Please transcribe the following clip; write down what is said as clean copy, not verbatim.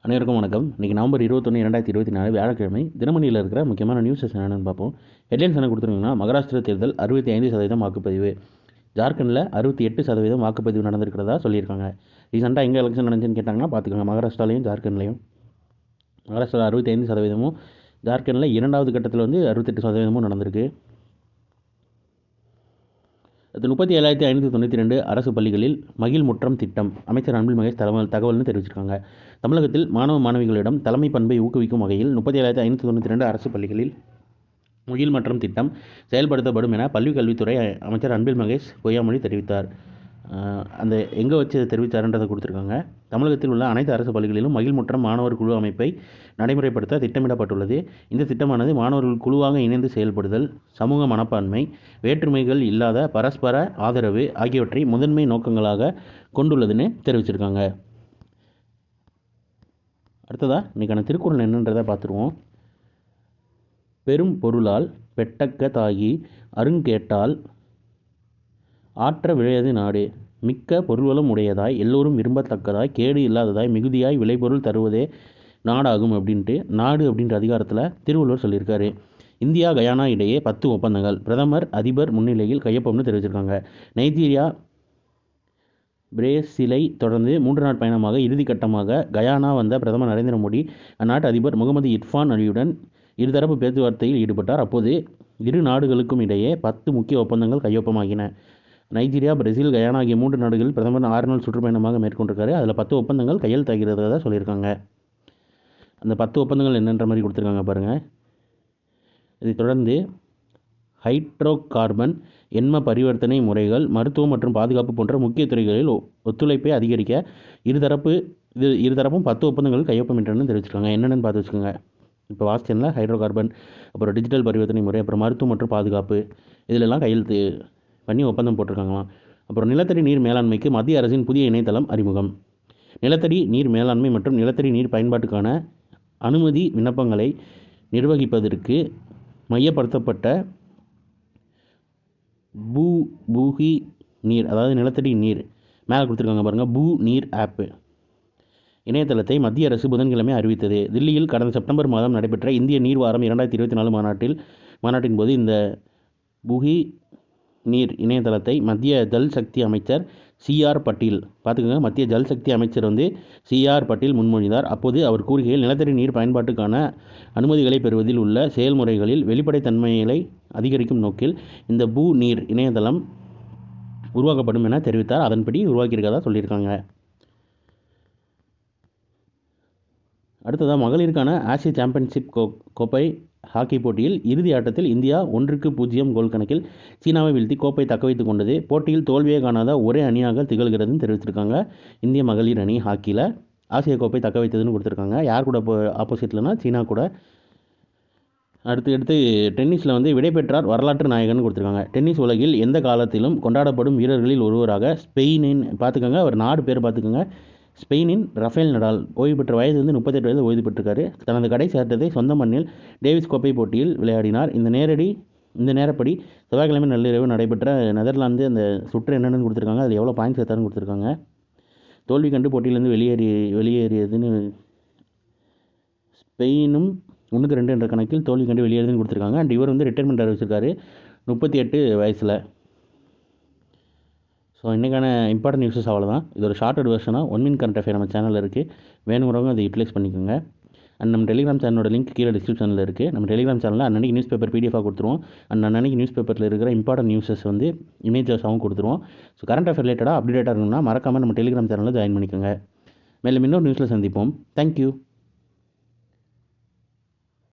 அனைவருக்கும் வணக்கம். இன்றைக்கி நவம்பர் 21, 2024 வியாழக்கிழமை. தினமணியில் இருக்கிற முக்கியமான நியூஸஸ் என்னென்னு பார்ப்போம். ஹெட்லைன்ஸ் என்ன கொடுத்துருங்கன்னா, மகாராஷ்டிரா தேர்தல் 65% வாக்குப்பதிவு, ஜார்க்கண்டில் 68% வாக்குப்பதிவு நடந்திருக்கிறதா சொல்லியிருக்காங்க. ரீசெண்டாக எங்கே எலெக்ஷன் நடந்துச்சுன்னு கேட்டாங்கன்னா பார்த்துக்கோங்க, மகாராஷ்டிராலையும் ஜார்க்கண்ட்லையும். மகாராஷ்டிராவில் 65%, ஜார்க்கண்டில் இரண்டாவது கட்டத்தில் 68% நடந்திருக்கு. அது 37,592 அரசு பள்ளிகளில் மகிழ் முற்றம் திட்டம், அமைச்சர் அன்பில் மகேஷ் தகவல்னு தெரிவிச்சிருக்காங்க. தமிழகத்தில் மாணவ மாணவிகளிடம் தலைமை பண்பை ஊக்குவிக்கும் வகையில் 37,592 அரசு பள்ளிகளில் மகிழ் முற்றம் திட்டம் செயல்படுத்தப்படும் என பள்ளிக் கல்வித்துறை அமைச்சர் அன்பில் மகேஷ் பொய்யாமொழி தெரிவித்தார். அந்த எங்கே வச்சு தெரிவித்தாருன்றதை கொடுத்துருக்காங்க. தமிழகத்தில் உள்ள அனைத்து அரசு பள்ளிகளிலும் மகிழ் முற்றம் மாணவர் குழு அமைப்பை நடைமுறைப்படுத்த திட்டமிடப்பட்டுள்ளது. இந்த திட்டமானது மாணவர்கள் குழுவாக இணைந்து செயல்படுதல், சமூக மனப்பான்மை, வேற்றுமைகள் இல்லாத பரஸ்பர ஆதரவு ஆகியவற்றை முதன்மை நோக்கங்களாக கொண்டுள்ளதுன்னு தெரிவிச்சிருக்காங்க. அடுத்ததாக இன்றைக்கான திருக்குறள் என்னன்றதை பார்த்துருவோம். பெரும் பொருளால் பெட்டக்க தாகி அருங்கேட்டால் ஆற்ற விழையது நாடு, மிக்க பொருள்வளம் உடையதாய் எல்லோரும் விரும்பத்தக்கதாய் கேடு இல்லாததாய் மிகுதியாய் விளைபொருள் தருவதே நாடாகும் அப்படின்ட்டு நாடு அப்படின்ற அதிகாரத்தில் திருவள்ளுவர் சொல்லியிருக்காரு. இந்தியா கயானா இடையே 10 ஒப்பந்தங்கள் பிரதமர் அதிபர் முன்னிலையில் கையொப்பம்னு தெரிவிச்சிருக்காங்க. நைஜீரியா பிரேசிலை தொடர்ந்து 3 நாள் பயணமாக இறுதிக்கட்டமாக கயானா வந்த பிரதமர் நரேந்திர மோடி அந்நாட்டு அதிபர் முகமது இர்ஃபான் அலியுடன் இருதரப்பு பேச்சுவார்த்தையில் ஈடுபட்டார். அப்போது இரு நாடுகளுக்கும் இடையே 10 முக்கிய ஒப்பந்தங்கள் கையொப்பமாகின. நைஜீரியா, பிரேசில், கயானா ஆகிய 3 நாடுகளில் பிரதமர் 6 நாள் சுற்றுப்பயணமாக மேற்கொண்டிருக்காரு. அதில் 10 ஒப்பந்தங்கள் கையெழுத்தாகிறதா சொல்லியிருக்காங்க. அந்த 10 ஒப்பந்தங்கள் என்னன்ற மாதிரி கொடுத்துருக்காங்க பாருங்கள். இதைத் தொடர்ந்து ஹைட்ரோ கார்பன், எண்ம பரிவர்த்தனை முறைகள், மருத்துவம் மற்றும் பாதுகாப்பு போன்ற முக்கிய துறைகளில் ஒத்துழைப்பை அதிகரிக்க இருதரப்பும் 10 ஒப்பந்தங்கள் கையொப்பமிட்டன்னு தெரிவிச்சிருக்காங்க. என்னென்னு பார்த்து வச்சுக்கோங்க. இப்போ வாசிச்சனில் ஹைட்ரோ கார்பன், அப்புறம் டிஜிட்டல் பரிவர்த்தனை முறை, அப்புறம் மருத்துவம் மற்றும் பாதுகாப்பு, இதிலெல்லாம் கையெழுத்து பண்ணி ஒப்பந்தம் போட்டிருக்காங்களாம். அப்புறம் நிலத்தடி நீர் மேலாண்மைக்கு மத்திய அரசின் புதிய இணையதளம் அறிமுகம். நிலத்தடி நீர் மேலாண்மை மற்றும் நிலத்தடி நீர் பயன்பாட்டுக்கான அனுமதி விண்ணப்பங்களை நிர்வகிப்பதற்கு மையப்படுத்தப்பட்ட பூகி நீர், அதாவது நிலத்தடி நீர் மேலே கொடுத்துருக்காங்க பாருங்கள், பூ நீர் ஆப்பு இணையதளத்தை மத்திய அரசு புதன்கிழமை அறிவித்தது. தில்லியில் கடந்த செப்டம்பர் மாதம் நடைபெற்ற இந்திய நீர் வாரம் 2024 மாநாட்டின் போது இந்த பூகி நீர் இணையதளத்தை மத்திய ஜல் சக்தி அமைச்சர் CR பட்டீல் பார்த்துக்கோங்க, மத்திய ஜல் சக்தி அமைச்சர் CR பட்டீல் முன்மொழிந்தார். அப்போது அவர் கூறுகையில், நிலத்தடி நீர் பயன்பாட்டுக்கான அனுமதிகளை பெறுவதில் உள்ள செயல்முறைகளில் வெளிப்படைத்தன்மையை அதிகரிக்கும் நோக்கில் இந்த பூ நீர் இணையதளம் உருவாக்கப்படும் என தெரிவித்தார். அதன்படி உருவாக்கியிருக்கதா சொல்லியிருக்காங்க. அடுத்ததாக மகளிருக்கான ஆசிய சாம்பியன்ஷிப் கோப்பை ஹாக்கி போட்டியில் இறுதி ஆட்டத்தில் இந்தியா 1-0 கோல் கணக்கில் சீனாவை வீழ்த்தி கோப்பை தக்கவைத்துக் கொண்டது. போட்டியில் தோல்வியே காணாத ஒரே அணியாக திகழ்கிறதுன்னு தெரிவிச்சிருக்காங்க. இந்திய மகளிர் அணி ஹாக்கியில் ஆசிய கோப்பை தக்க வைத்ததுன்னு கொடுத்துருக்காங்க. யார் கூட ஆப்போசிட்லனா சீனா கூட. அடுத்து டென்னிஸில் விடைபெற்றார் வரலாற்று நாயகன் கொடுத்துருக்காங்க. டென்னிஸ் உலகில் எந்த காலத்திலும் கொண்டாடப்படும் வீரர்களில் ஒருவராக ஸ்பெயினின் பார்த்துக்கோங்க, அவர் நாடு பேர் பார்த்துக்கோங்க, ஸ்பெயினின் ரஃபேல் நடால் ஓய்வு பெற்ற வயது 38 வயது ஓய்வு பெற்றிருக்காரு. தனது கடைசி ஆட்டத்தை சொந்த மண்ணில் டேவிஸ் கோப்பை போட்டியில் விளையாடினார். இந்த நேரப்படி செவ்வாய்க்கிழமை நள்ளிரவு நடைபெற்ற நெதர்லாந்து அந்த சுற்று என்னென்னு கொடுத்துருக்காங்க, அதில் எவ்வளோ பாயிண்ட்ஸ் எடுத்தாருன்னு கொடுத்துருக்காங்க. தோல்வி கண்டு போட்டியிலேருந்து வெளியேறியதுன்னு ஸ்பெயினும் 1-2 என்ற கணக்கில் தோல்வி கண்டு வெளியேறுதுன்னு கொடுத்துருக்காங்க. அண்ட் இவர் ரிட்டைர்மெண்ட் அறிவிச்சிருக்காரு 38 வயசில். ஸோ இன்றைக்கான இம்பார்ட்டன்ட் நியூஸஸ் அவ்வளோதான். இது ஒரு ஷார்ட்டட் வெர்ஷனாக 1 மினிட் கரண்ட் அஃபேர் நம்ம சேனலில் இருக்குது. வேணுங்கிறவங்க அதை யூட்டிலைஸ் பண்ணிக்கோங்க. அண்ட் நம்ம டெலிகிராம் சேனலோட லிங்க் கீழே டிஸ்கிரிப்ஷனில் இருக்குது. நம்ம டெலிகிராம் சேனலில் அன்னன்னைக்கு நியூஸ் பேப்பர் PDF கொடுத்துருவோம். அண்ட் அன்னன்னைக்கு நியூஸ் பேப்பரில் இருக்கிற இம்பார்ட்டன்ட் நியூஸஸ் இமேஜஸாகவும் கொடுத்துருவோம். ஸோ கரண்ட் அஃபேர் ரிலேட்டடாக அப்டேட்டாக இருக்கணும்னா மறக்காமல் நம்ம டெலிகிராம் சேனலில் ஜாயின் பண்ணிக்கோங்க. மேலும் இன்னொரு நியூஸில் சந்திப்போம். தேங்க்யூ.